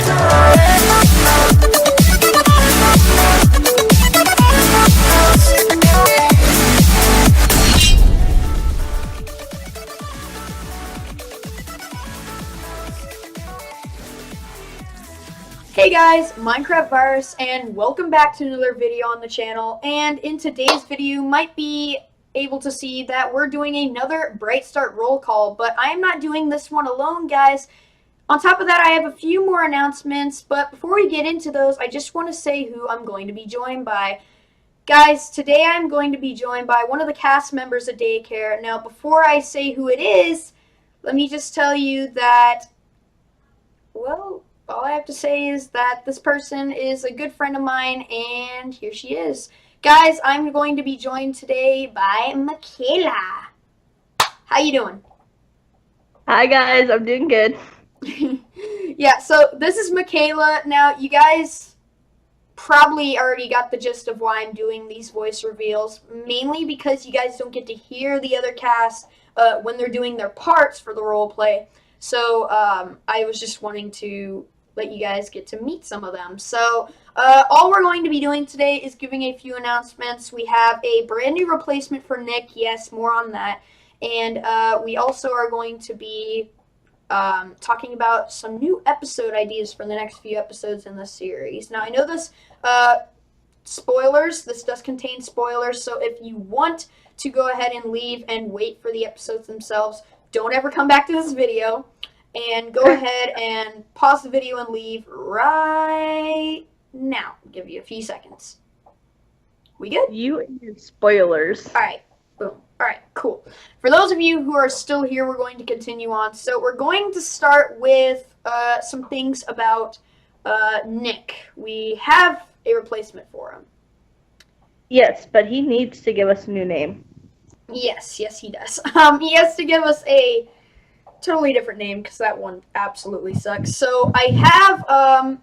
Hey guys, MinecraftVirus, and welcome back to another video on the channel. And in today's video, you might be able to see that we're doing another Bright Start Rolecall, but I'm not doing this one alone, guys. On top of that, I have a few more announcements, but before we get into those, I just want to say who I'm going to be joined by. Guys, today I'm going to be joined by one of the cast members of Daycare. Now, before I say who it is, let me just tell you that, well, all I have to say is that this person is a good friend of mine, and here she is. Guys, I'm going to be joined today by Makaylah. How you doing? Hi guys, I'm doing good. Yeah, so this is Makaylah. Now, you guys probably already got the gist of why I'm doing these voice reveals, mainly because you guys don't get to hear the other cast when they're doing their parts for the role play. So I was just wanting to let you guys get to meet some of them. So all we're going to be doing today is giving a few announcements. We have a brand new replacement for Nick. Yes, more on that. And we also are going to be talking about some new episode ideas for the next few episodes in this series. Now, I know this this does contain spoilers, so if you want to go ahead and leave and wait for the episodes themselves, don't ever come back to this video. And go ahead and pause the video and leave right now. I'll give you a few seconds. We good? You and your spoilers. Alright, boom. Alright, cool. For those of you who are still here, we're going to continue on. So we're going to start with some things about Nick. We have a replacement for him. Yes, but he needs to give us a new name. Yes, he does. He has to give us a totally different name because that one absolutely sucks. So I have,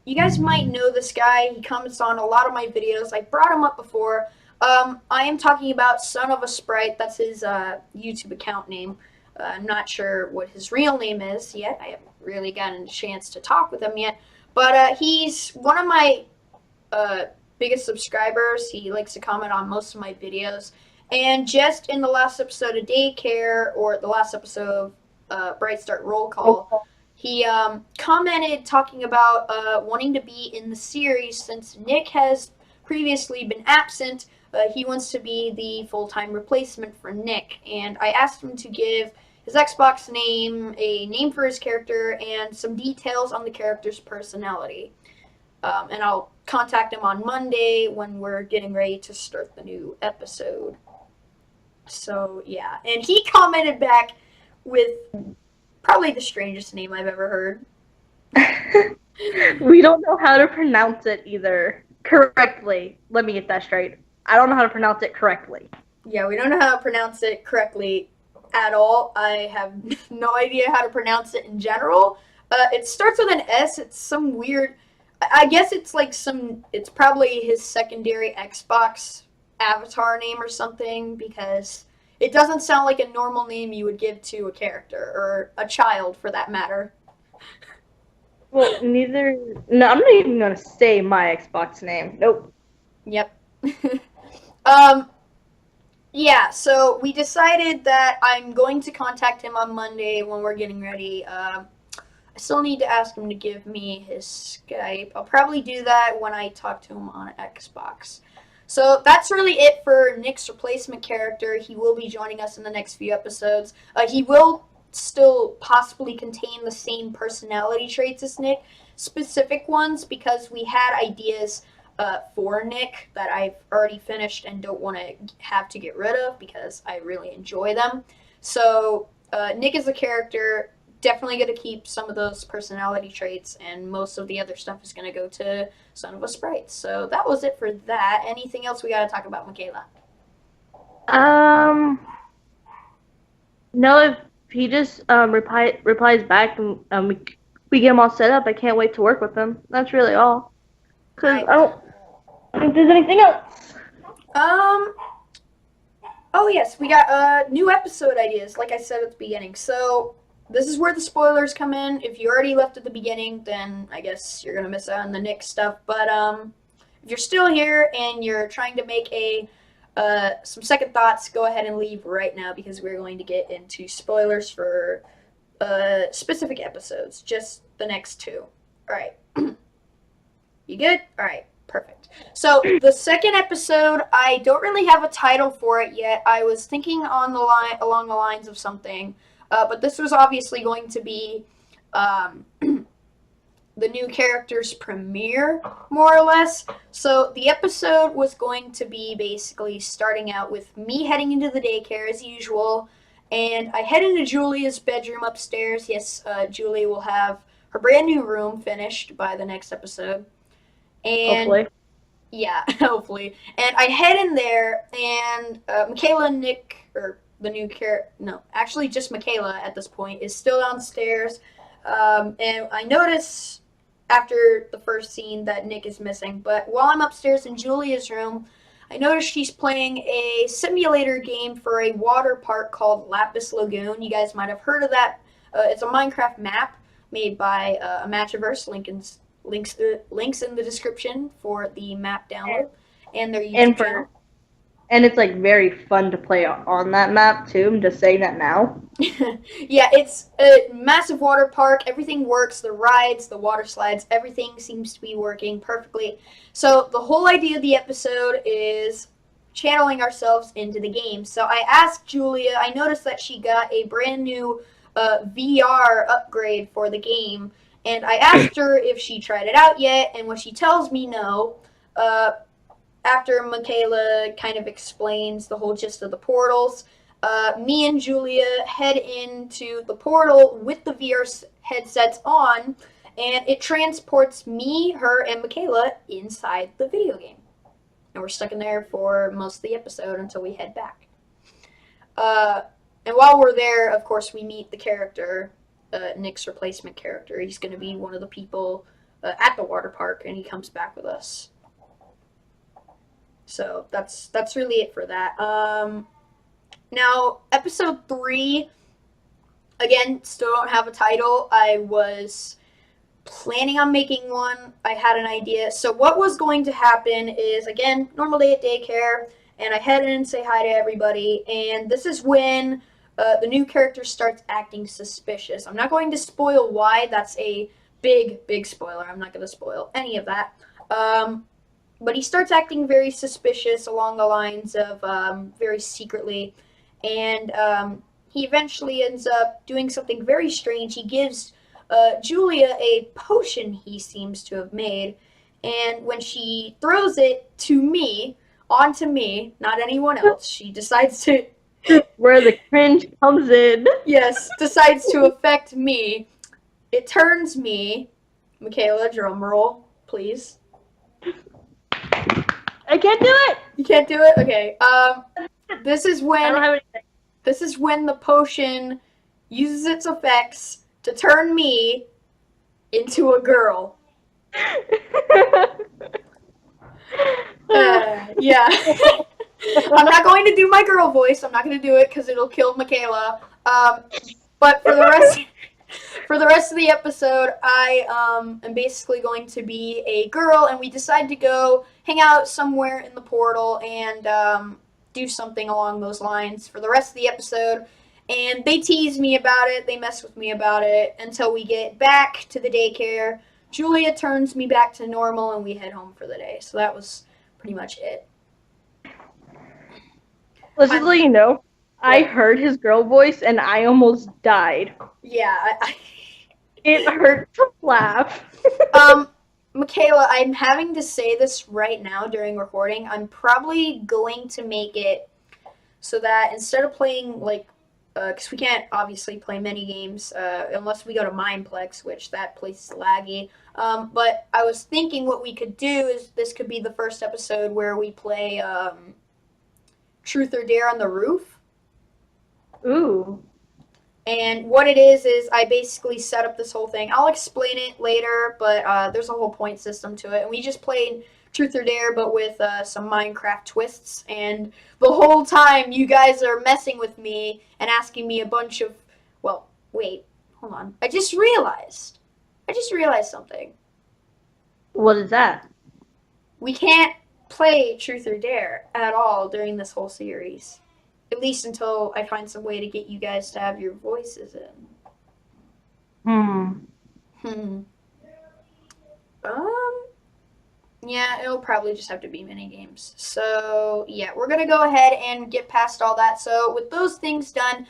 you guys might know this guy. He comments on a lot of my videos. I brought him up before. I am talking about Son of a Sprite. That's his YouTube account name. I'm not sure what his real name is yet. I haven't really gotten a chance to talk with him yet. But he's one of my biggest subscribers. He likes to comment on most of my videos. And just in the last episode of Daycare, or the last episode of Bright Start Rolecall, he commented talking about wanting to be in the series since Nick has previously been absent. He wants to be the full-time replacement for Nick, and I asked him to give his Xbox name, a name for his character, and some details on the character's personality. And I'll contact him on Monday when we're getting ready to start the new episode. So yeah, and he commented back with probably the strangest name I've ever heard. We don't know how to pronounce it either correctly. Let me get that straight. I don't know how to pronounce it correctly. Yeah, we don't know how to pronounce it correctly at all. I have no idea how to pronounce it in general. It starts with an S. It's some weird, I guess it's like it's probably his secondary Xbox avatar name or something, because it doesn't sound like a normal name you would give to a character, or a child for that matter. Well, no, I'm not even going to say my Xbox name. Nope. Yep. Yeah, so we decided that I'm going to contact him on Monday when we're getting ready. I still need to ask him to give me his Skype. I'll probably do that when I talk to him on Xbox. So that's really it for Nick's replacement character. He will be joining us in the next few episodes. He will still possibly contain the same personality traits as Nick, specific ones, because we had ideas for Nick that I've already finished and don't want to have to get rid of because I really enjoy them. So Nick is a character. Definitely going to keep some of those personality traits, and most of the other stuff is going to go to Son of a Sprite. So that was it for that. Anything else we got to talk about, Makaylah? No, if he just replies back and we get him all set up, I can't wait to work with him. That's really all. Because I don't think there's anything else. Oh yes, we got new episode ideas, like I said at the beginning. So this is where the spoilers come in. If you already left at the beginning, then I guess you're gonna miss out on the Nick stuff. But if you're still here and you're trying to make some second thoughts, go ahead and leave right now because we're going to get into spoilers for specific episodes, just the next two. All right. You good? All right. Perfect. So the second episode, I don't really have a title for it yet. I was thinking along the lines of something, but this was obviously going to be the new character's premiere, more or less. So the episode was going to be basically starting out with me heading into the daycare as usual, and I head into Julia's bedroom upstairs. Yes, Julia will have her brand new room finished by the next episode. And Hopefully. yeah, hopefully. And I head in there, and Makaylah and Nick, or the new character, no, actually just Makaylah at this point, is still downstairs. And I notice after the first scene that Nick is missing. But while I'm upstairs in Julia's room, I notice she's playing a simulator game for a water park called Lapis Lagoon. You guys might have heard of that. It's a Minecraft map made by MinecraftVirus. Links in the description for the map download and their YouTube channel. And it's like very fun to play on that map too. I'm just saying that now. Yeah, it's a massive water park. Everything works. The rides, the water slides, everything seems to be working perfectly. So the whole idea of the episode is channeling ourselves into the game. So I asked Julia, I noticed that she got a brand new VR upgrade for the game. And I asked her if she tried it out yet, and when she tells me no, after Makaylah kind of explains the whole gist of the portals, me and Julia head into the portal with the VR headsets on, and it transports me, her, and Makaylah inside the video game. And we're stuck in there for most of the episode until we head back. And while we're there, of course, we meet the character, Nick's replacement character. He's going to be one of the people at the water park, and he comes back with us. So that's really it for that. Now, episode 3, again, still don't have a title. I was planning on making one. I had an idea. So what was going to happen is, again, normal day at daycare, and I head in and say hi to everybody, and this is when the new character starts acting suspicious. I'm not going to spoil why. That's a big spoiler. I'm not going to spoil any of that. But he starts acting very suspicious along the lines of very secretly. And he eventually ends up doing something very strange. He gives Julia a potion he seems to have made. And when she throws it to me, onto me, not anyone else, she decides to... Where the cringe comes in. Yes, decides to affect me. It turns me... Makaylah, drum roll, please. I can't do it! You can't do it? Okay. This is I don't have when... anything. This is when the potion uses its effects to turn me into a girl. Yeah. I'm not going to do my girl voice. I'm not going to do it because it'll kill Makaylah. But for the rest of the episode, I am basically going to be a girl, and we decide to go hang out somewhere in the portal and do something along those lines for the rest of the episode. And they tease me about it. They mess with me about it until we get back to the daycare. Julia turns me back to normal, and we head home for the day. So that was pretty much it. Let's just let you know, I heard his girl voice and I almost died. Yeah. It hurt to laugh. Makaylah, I'm having to say this right now during recording. I'm probably going to make it so that instead of playing, like, because we can't obviously play mini games unless we go to Mineplex, which that place is laggy. But I was thinking what we could do is this could be the first episode where we play Truth or Dare on the roof. Ooh. And what it is I basically set up this whole thing. I'll explain it later, but there's a whole point system to it. And we just played Truth or Dare, but with some Minecraft twists. And the whole time, you guys are messing with me and asking me a bunch of... Well, wait. hold on. I just realized something. What is that? We can't play Truth or Dare at all during this whole series. At least until I find some way to get you guys to have your voices in. Hmm. Hmm. Um. Yeah, it'll probably just have to be mini games. So yeah, we're gonna go ahead and get past all that. So with those things done,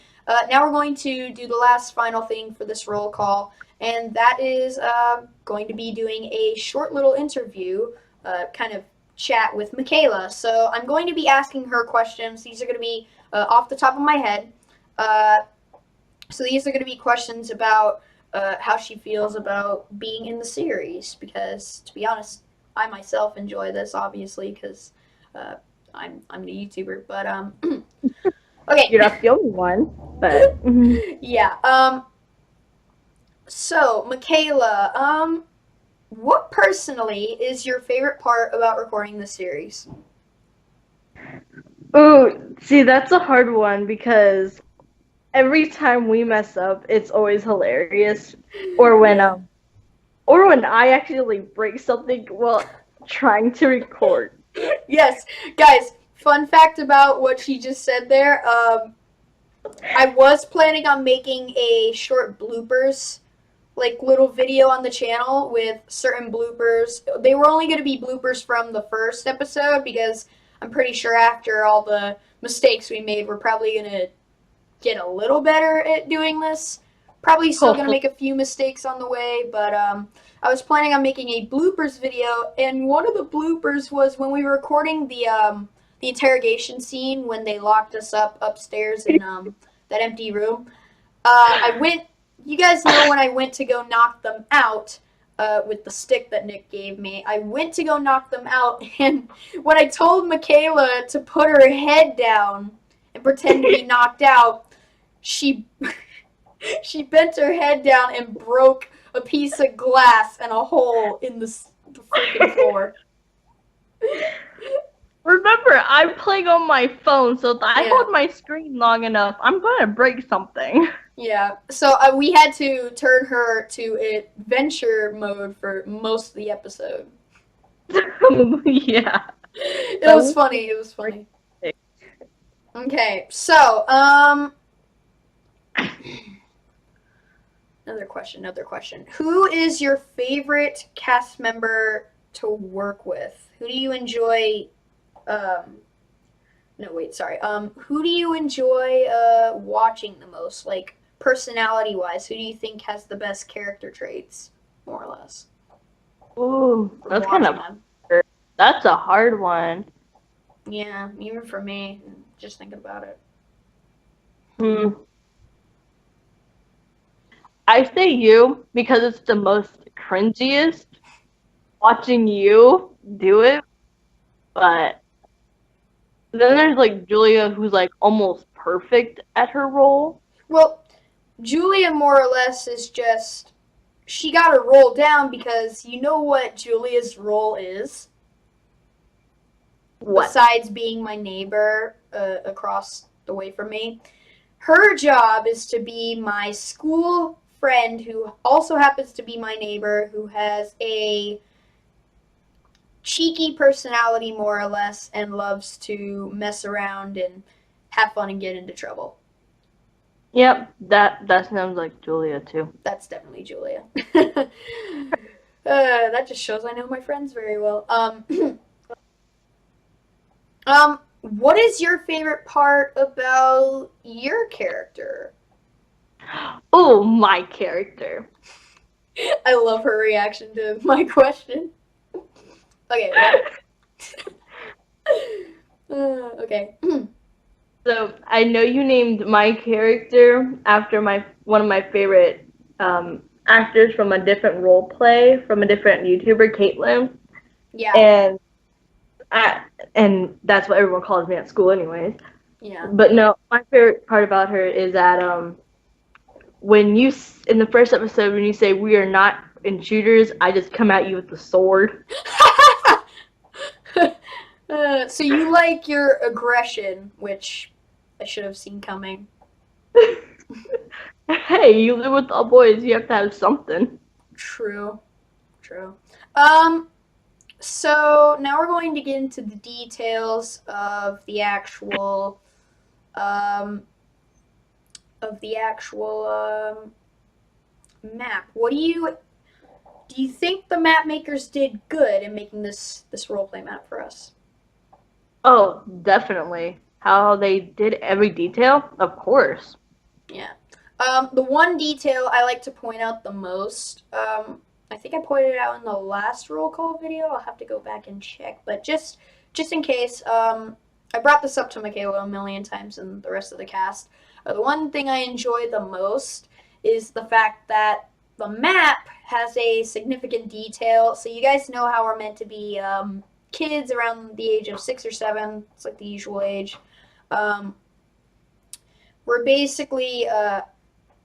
now we're going to do the last final thing for this roll call, and that is going to be doing a short little interview, kind of chat with Makaylah. So I'm going to be asking her questions. These are going to be off the top of my head. Uh, so these are going to be questions about how she feels about being in the series. Because to be honest, I myself enjoy this, obviously, because uh, I'm the YouTuber. But okay. You're not the only one, but Yeah. So Makaylah, what personally is your favorite part about recording the series? ooh, see, that's a hard one because every time we mess up, it's always hilarious. Or when I actually break something while trying to record. Yes, guys. Fun fact about what she just said there. I was planning on making a short bloopers, like little video on the channel with certain bloopers. They were only going to be bloopers from the first episode because I'm pretty sure after all the mistakes we made, we're probably going to get a little better at doing this. Probably still going to Hopefully. make a few mistakes on the way, but I was planning on making a bloopers video, and one of the bloopers was when we were recording the interrogation scene when they locked us up upstairs in that empty room. I went. You guys know when I went to go knock them out with the stick that Nick gave me. I went to go knock them out, and when I told Makaylah to put her head down and pretend to be knocked out, she she bent her head down and broke a piece of glass and a hole in the freaking floor. Remember, I'm playing on my phone, so if I Yeah. hold my screen long enough, I'm gonna break something. Yeah, so we had to turn her to adventure mode for most of the episode. Yeah. It That was was funny. It was funny. sick. Okay, so another question. Another question. Who is your favorite cast member to work with? Who do you enjoy? Um, no, wait, sorry. Who do you enjoy watching the most? Like personality wise, who do you think has the best character traits, more or less? Ooh, From that's kind watching of them. hard. That's a hard one. Yeah, even for me, just thinking about it. Hmm. I say you because it's the most cringiest watching you do it, but then there's like Julia who's like almost perfect at her role. Well, Julia more or less is just she got her role down because you know what Julia's role is? What? Besides being my neighbor across the way from me, her job is to be my school friend who also happens to be my neighbor who has a cheeky personality more or less and loves to mess around and have fun and get into trouble. Yep, that sounds like Julia too. That's definitely Julia. That just shows I know my friends very well. What is your favorite part about your character? Oh, my character. I love her reaction to my question. Okay. Okay. So I know you named my character after my one of my favorite actors from a different role play from a different YouTuber, Caitlin, Yeah. and and that's what everyone calls me at school, anyways. Yeah. But no, my favorite part about her is that when you in the first episode when you say we are not intruders, I just come at you with the sword. So you like your aggression, which I should have seen coming. Hey, you live with all boys, you have to have something. True. So now we're going to get into the details um, of the actual map. Do you think the map makers did good in making this roleplay map for us? Oh, definitely. How they did every detail? Of course. Yeah. The one detail I like to point out the most, I think I pointed it out in the last roll call video. I'll have to go back and check, but just in case, I brought this up to Makaylah a million times and the rest of the cast. The one thing I enjoy the most is the fact that the map has a significant detail. So you guys know how we're meant to be kids around the age of 6 or 7. It's like the usual age. Um, we're basically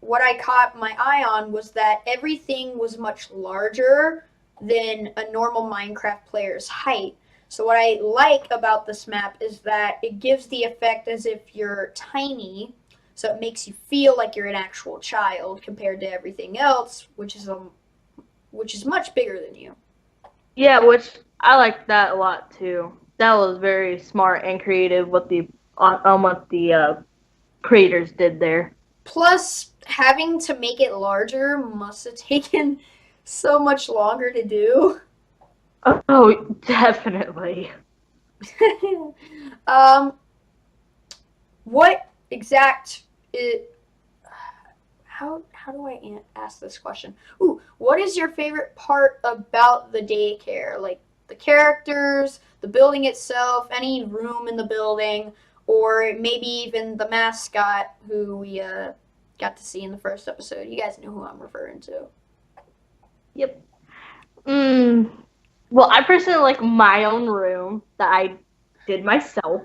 what I caught my eye on was that everything was much larger than a normal Minecraft player's height. So what I like about this map is that it gives the effect as if you're tiny, so it makes you feel like you're an actual child compared to everything else, which is much bigger than you. Yeah, which I like that a lot too. That was very smart and creative what the creators did there. Plus, having to make it larger must have taken so much longer to do. Oh, definitely. um, what exact it? How do I ask this question? Ooh, what is your favorite part about the daycare? Like the characters, the building itself, any room in the building, or maybe even the mascot who we got to see in the first episode. You guys know who I'm referring to. Yep. Mm. Well, I personally like my own room that I did myself.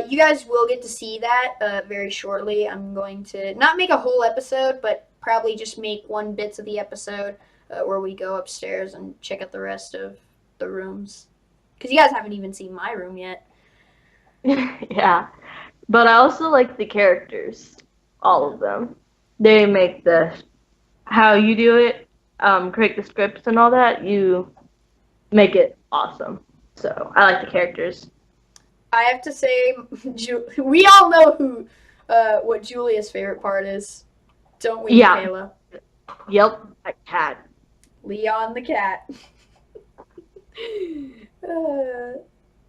You guys will get to see that very shortly. I'm going to not make a whole episode, but probably just make one bits of the episode where we go upstairs and check out the rest of the rooms. Because you guys haven't even seen my room yet. Yeah. But I also like the characters. All of them. They make the how you do it, create the scripts and all that, you make it awesome. So I like the characters. I have to say, we all know what Julia's favorite part is, don't we, Yeah. Makaylah? Yep, that cat. Leon the cat.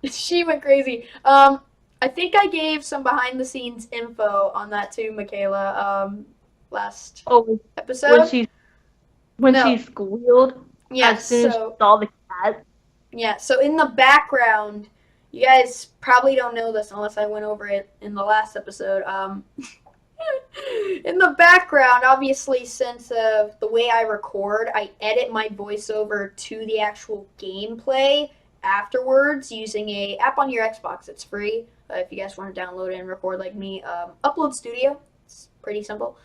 She went crazy. I think I gave some behind the scenes info on that too, Makaylah. Last Oh, episode. when No. she squealed Yeah. as soon as she So saw the cat. yeah. So in the background, you guys probably don't know this unless I went over it in the last episode. In the background, obviously, since of the way I record, I edit my voiceover to the actual gameplay afterwards using a app on your Xbox. It's free if you guys want to download it and record like me. Upload Studio. It's pretty simple.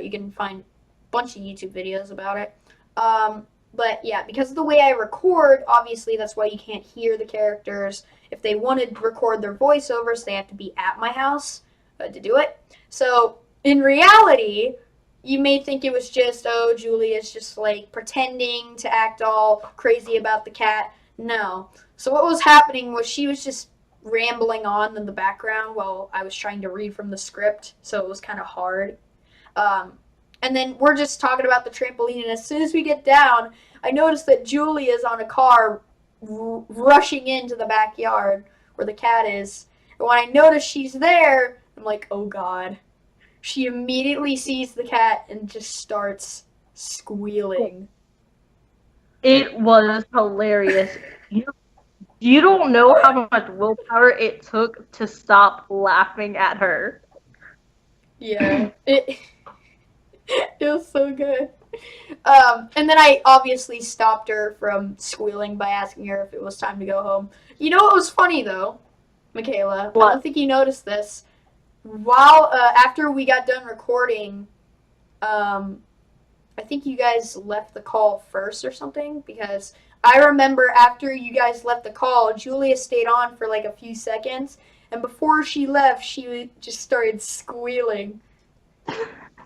You can find a bunch of YouTube videos about it. But yeah, because of the way I record, obviously that's why you can't hear the characters. If they want to record their voiceovers, they have to be at my house to do it. So in reality, you may think it was just, oh, Julia's just like pretending to act all crazy about the cat. No. So what was happening was she was just rambling on in the background while I was trying to read from the script, so it was kind of hard. Um, and then we're just talking about the trampoline, and as soon as we get down, I noticed that Julia's on a car rushing into the backyard where the cat is. And when I notice she's there, I'm like, oh god. She immediately sees the cat and just starts squealing. It was hilarious. You don't know how much willpower it took to stop laughing at her. Yeah, it was so good. And then I obviously stopped her from squealing by asking her if it was time to go home. You know what was funny though, Makaylah? What? I don't think you noticed this. While after we got done recording, I think you guys left the call first or something because I remember after you guys left the call, Julia stayed on for like a few seconds, and before she left, she just started squealing.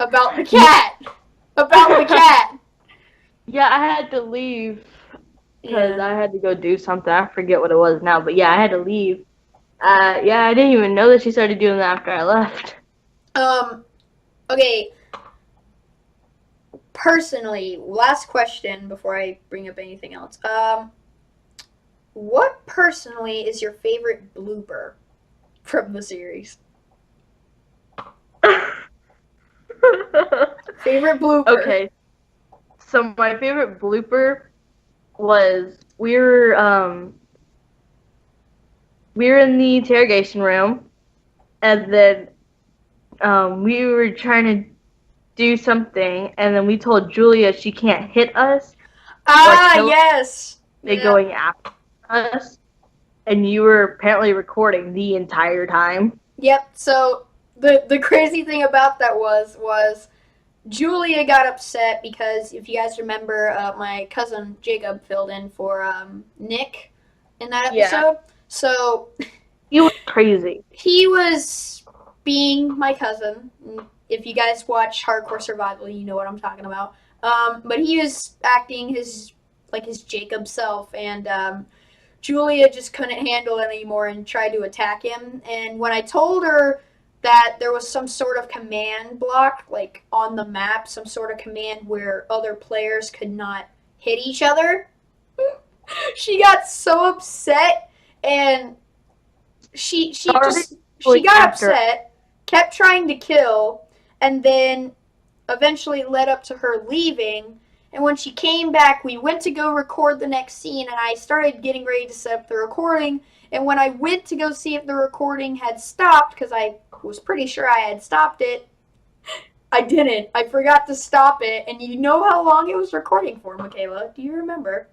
About the cat. About the cat. Yeah, I had to leave because Yeah. I had to go do something. I forget what it was now, but yeah, I had to leave. Yeah, I didn't even know that she started doing that after I left. Okay. Personally, last question before I bring up anything else. What personally is your favorite blooper from the series? Favorite blooper. Okay, so my favorite blooper was we were in the interrogation room, and then we were trying to do something, and then we told Julia she can't hit us or Ah, kill us yes. by Yeah. going after us, and you were apparently recording the entire time. Yep. So the crazy thing about that was Julia got upset because if you guys remember, my cousin Jacob filled in for Nick in that Yeah, episode. So he was crazy. he was being my cousin. If you guys watch Hardcore Survival, you know what I'm talking about. But he was acting his Jacob self, and Julia just couldn't handle it anymore and tried to attack him. And when I told her that there was some sort of command block, like on the map, some sort of command where other players could not hit each other, she got so upset and she got upset, kept trying to kill, and then eventually led up to her leaving. And when she came back, we went to go record the next scene, and I started getting ready to set up the recording. And when I went to go see if the recording had stopped, because I was pretty sure I had stopped it, I didn't. I forgot to stop it. And you know how long it was recording for, Makaylah? Do you remember?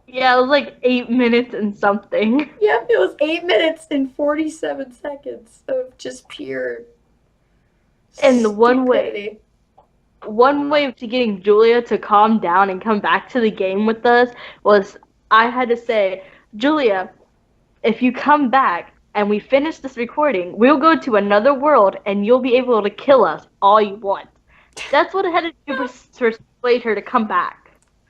Yeah, it was like 8 minutes and something. Yep, it was 8 minutes and 47 seconds of just pure And stupidity. one way to getting Julia to calm down and come back to the game with us was I had to say, Julia, if you come back and we finish this recording, we'll go to another world and you'll be able to kill us all you want. That's what I had to do to persuade her to come back.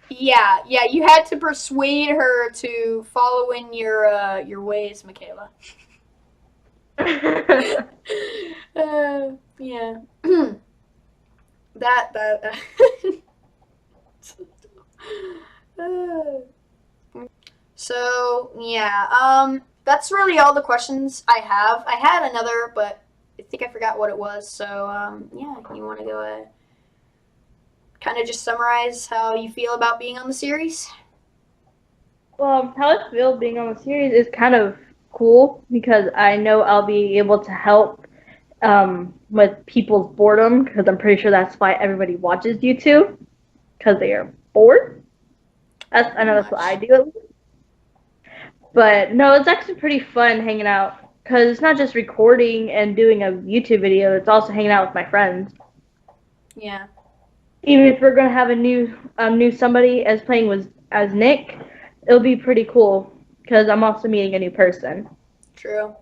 Yeah, you had to persuade her to follow in your ways, Makaylah. Yeah. that. So yeah, that's really all the questions I have. I had another, but I think I forgot what it was. So yeah, you want to go kind of just summarize how you feel about being on the series? Well, how I feel being on the series is kind of cool because I know I'll be able to help with people's boredom because I'm pretty sure that's why everybody watches YouTube because they are bored. I know that's what I do at least. But no, it's actually pretty fun hanging out because it's not just recording and doing a YouTube video. It's also hanging out with my friends. Yeah. Even if we're gonna have a new somebody as playing as Nick, it'll be pretty cool because I'm also meeting a new person. True.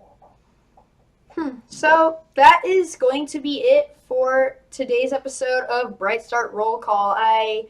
So that is going to be it for today's episode of Bright Start Rolecall. I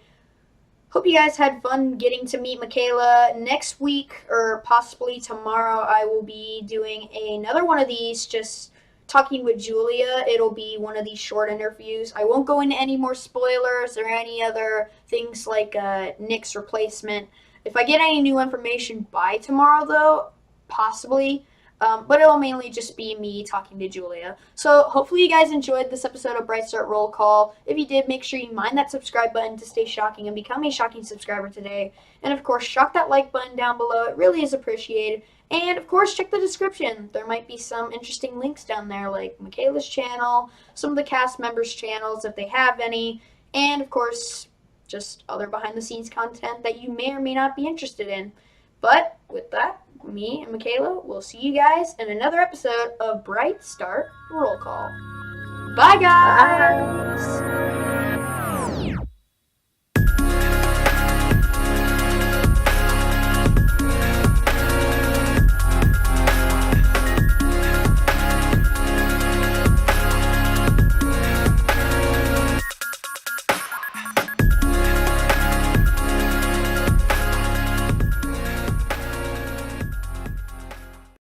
hope you guys had fun getting to meet Makaylah. Next week, or possibly tomorrow, I will be doing another one of these, just talking with Julia. It'll be one of these short interviews. I won't go into any more spoilers or any other things like Nick's replacement. If I get any new information by tomorrow, though, possibly. But it'll mainly just be me talking to Julia. So hopefully you guys enjoyed this episode of Bright Start Roll Call. If you did, make sure you mind that subscribe button to stay shocking and become a shocking subscriber today. And of course, shock that like button down below. It really is appreciated. And of course, check the description. There might be some interesting links down there, like Makaylah's channel, some of the cast members' channels if they have any, and of course, just other behind the scenes content that you may or may not be interested in. But with that, me and Makaylah will see you guys in another episode of Bright Start Roll Call. Bye, guys! Bye.